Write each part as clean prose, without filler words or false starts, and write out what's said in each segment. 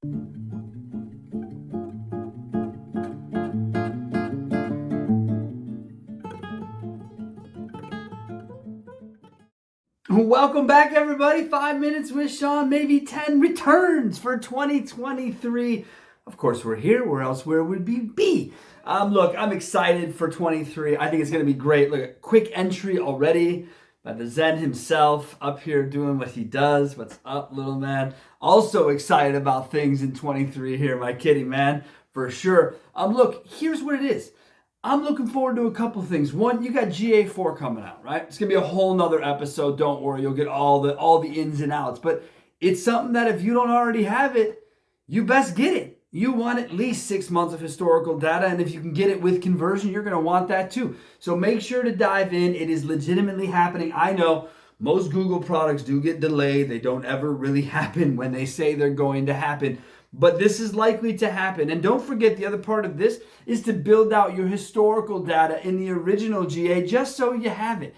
Welcome back, everybody. 5 minutes with Sean, maybe 10 returns for 2023. Of course, we're here. Where else would we be? Look, I'm excited for 23. I think it's going to be great. Look, a quick entry already by the Zen himself up here doing what he does. What's up, little man? Also excited about things in 23 here. My kidding, man, for sure. Look, here's what it is. I'm looking forward to a couple things. One, you got GA4 coming out, right? It's gonna be a whole nother episode. Don't worry, you'll get all the ins and outs. But it's something that if you don't already have it, you best get it. You want at least 6 months of historical data, and if you can get it with conversion, you're gonna want that too. So make sure to dive in. It is legitimately happening. I know most Google products do get delayed. They don't ever really happen when they say they're going to happen. But this is likely to happen. And don't forget, the other part of this is to build out your historical data in the original GA just so you have it.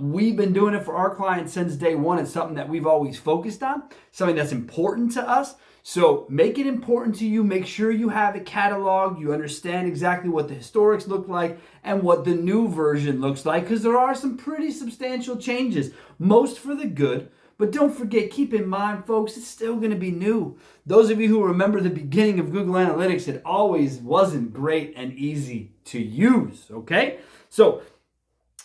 We've been doing it for our clients since day one. It's something that we've always focused on, something that's important to us. So make it important to you. Make sure you have it cataloged. You understand exactly what the historics look like and what the new version looks like, because there are some pretty substantial changes, most for the good. But don't forget, keep in mind, folks, it's still going to be new. Those of you who remember the beginning of Google Analytics, it always wasn't great and easy to use, okay? So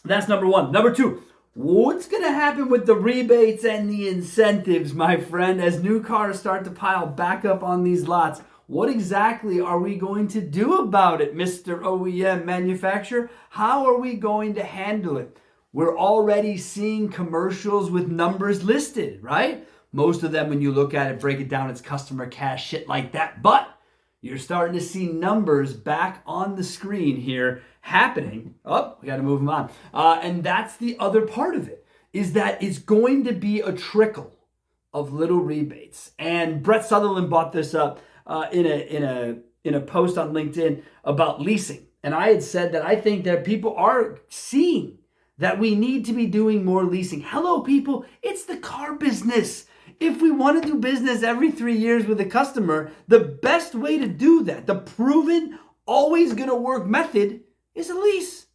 that's number one. Number two, what's going to happen with the rebates and the incentives, my friend, as new cars start to pile back up on these lots? What exactly are we going to do about it, Mr. OEM manufacturer? How are we going to handle it? We're already seeing commercials with numbers listed, right? Most of them, when you look at it, break it down, it's customer cash, shit like that. But you're starting to see numbers back on the screen here happening. Oh, we got to move them on. And that's the other part of it, is that it's going to be a trickle of little rebates. And Brett Sutherland brought this up in a post on LinkedIn about leasing. And I had said that I think that people are seeing that we need to be doing more leasing. Hello, people. It's the car business. If we want to do business every 3 years with a customer, the best way to do that, the proven, always going to work method, is a lease.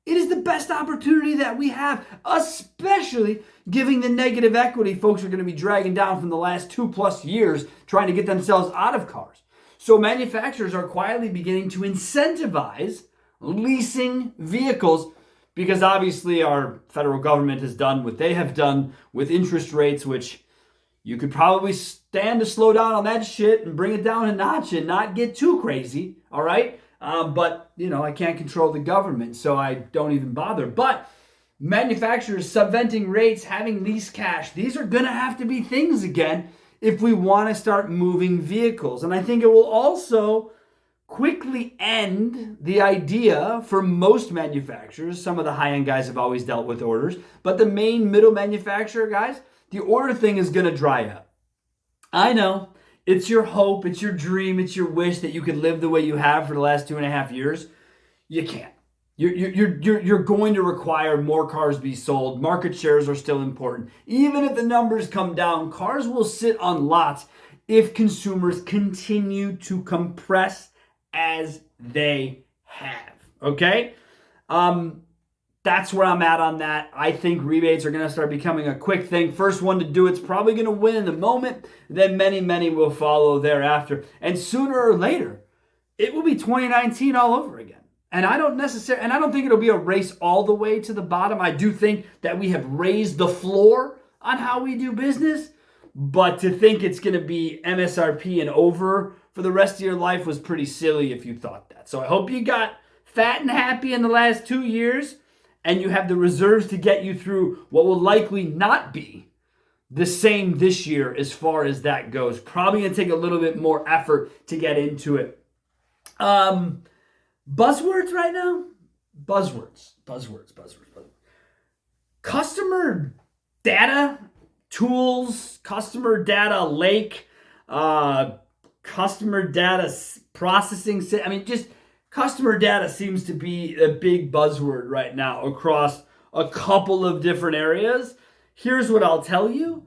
It is the best opportunity that we have, especially giving the negative equity folks are going to be dragging down from the last 2+ years trying to get themselves out of cars. So manufacturers are quietly beginning to incentivize leasing vehicles, because obviously our federal government has done what they have done with interest rates, which you could probably stand to slow down on that shit and bring it down a notch and not get too crazy, all right? But, I can't control the government, so I don't even bother. But manufacturers subventing rates, having lease cash, these are going to have to be things again if we want to start moving vehicles. And I think it will also quickly end the idea for most manufacturers. Some of the high-end guys have always dealt with orders, but the main middle manufacturer guys, the order thing is going to dry up. I know it's your hope, it's your dream, it's your wish that you could live the way you have for the last 2.5 years. You can't. You're going to require more cars be sold. Market shares are still important. Even if the numbers come down, cars will sit on lots if consumers continue to compress as they have, okay? That's where I'm at on that. I think rebates are going to start becoming a quick thing. First one to do it's probably going to win in the moment. Then many will follow thereafter. And sooner or later, it will be 2019 all over again. And I don't think it'll be a race all the way to the bottom. I do think that we have raised the floor on how we do business. But to think it's going to be MSRP and over for the rest of your life was pretty silly if you thought that. So I hope you got fat and happy in the last 2 years and you have the reserves to get you through what will likely not be the same this year as far as that goes. Probably going to take a little bit more effort to get into it. Buzzwords right now? Buzzwords. Customer data tools, customer data lake, customer data processing. Just customer data seems to be a big buzzword right now across a couple of different areas. Here's what I'll tell you.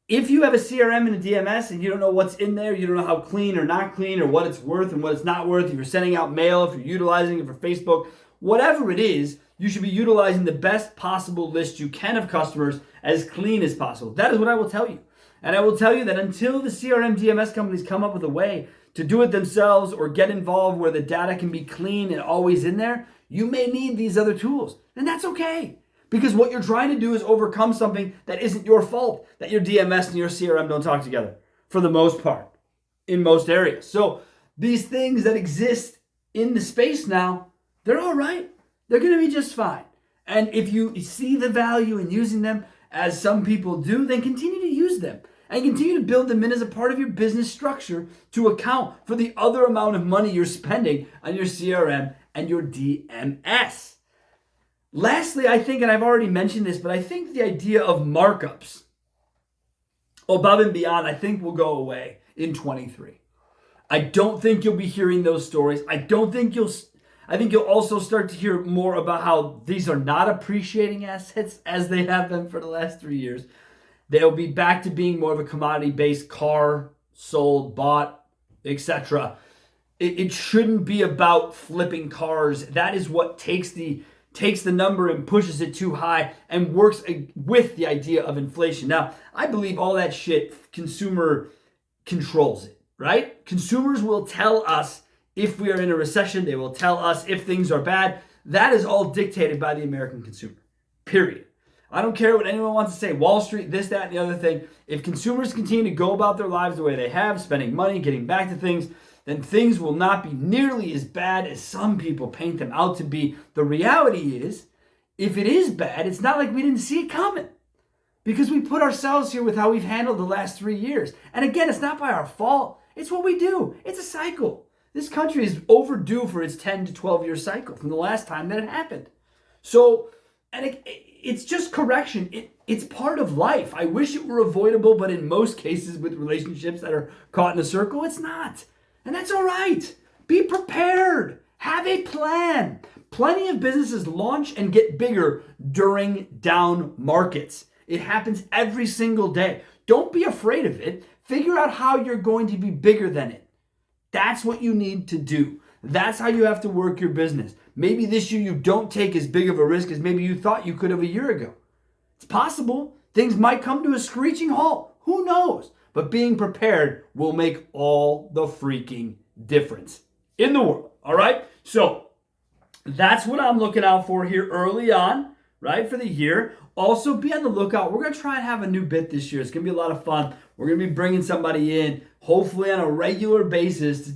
If you have a CRM and a DMS and you don't know what's in there, you don't know how clean or not clean or what it's worth and what it's not worth, if you're sending out mail, if you're utilizing it for Facebook, whatever it is, you should be utilizing the best possible list you can of customers as clean as possible. That is what I will tell you. And I will tell you that until the CRM DMS companies come up with a way to do it themselves or get involved where the data can be clean and always in there, you may need these other tools. And that's okay. Because what you're trying to do is overcome something that isn't your fault, that your DMS and your CRM don't talk together for the most part, in most areas. So these things that exist in the space now, they're all right. They're going to be just fine. And if you see the value in using them, as some people do, then continue to use them and continue to build them in as a part of your business structure to account for the other amount of money you're spending on your CRM and your DMS. Lastly, I think, and I've already mentioned this, but I think the idea of markups above and beyond, I think will go away in 23. I don't think you'll be hearing those stories. I think you'll also start to hear more about how these are not appreciating assets as they have been for the last 3 years. They'll be back to being more of a commodity-based car, sold, bought, etc. It shouldn't be about flipping cars. That is what takes the number and pushes it too high and works with the idea of inflation. Now, I believe all that shit, consumer controls it, right? Consumers will tell us if we are in a recession. They will tell us if things are bad. That is all dictated by the American consumer, period. I don't care what anyone wants to say, Wall Street, this, that, and the other thing. If consumers continue to go about their lives the way they have, spending money, getting back to things, then things will not be nearly as bad as some people paint them out to be. The reality is, if it is bad, it's not like we didn't see it coming, because we put ourselves here with how we've handled the last 3 years. And again, it's not by our fault. It's what we do. It's a cycle. This country is overdue for its 10 to 12 year cycle from the last time that it happened. So, and it's just correction. It's part of life. I wish it were avoidable, but in most cases with relationships that are caught in a circle, it's not. And that's all right. Be prepared. Have a plan. Plenty of businesses launch and get bigger during down markets. It happens every single day. Don't be afraid of it. Figure out how you're going to be bigger than it. That's what you need to do. That's how you have to work your business. Maybe this year you don't take as big of a risk as maybe you thought you could have a year ago. It's possible. Things might come to a screeching halt. Who knows? But being prepared will make all the freaking difference in the world. All right? So that's what I'm looking out for here early on, right, for the year. Also, be on the lookout. We're going to try and have a new bit this year. It's going to be a lot of fun. We're going to be bringing somebody in, hopefully on a regular basis,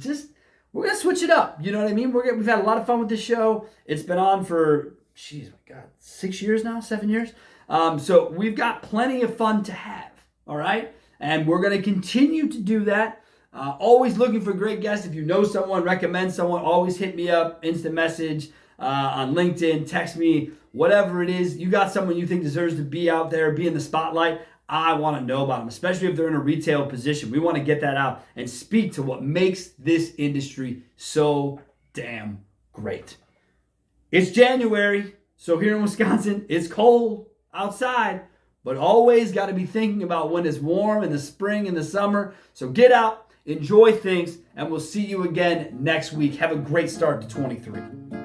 we're going to switch it up. You know what I mean? We've had a lot of fun with this show. It's been on for, 6 years now, 7 years. So we've got plenty of fun to have, all right? And we're going to continue to do that. Always looking for great guests. If you know someone, recommend someone, always hit me up, instant message on LinkedIn, text me, whatever it is. You got someone you think deserves to be out there, be in the spotlight. I want to know about them, especially if they're in a retail position. We want to get that out and speak to what makes this industry so damn great. It's January, so here in Wisconsin, it's cold outside, but always got to be thinking about when it's warm in the spring and the summer. So get out, enjoy things, and we'll see you again next week. Have a great start to 23.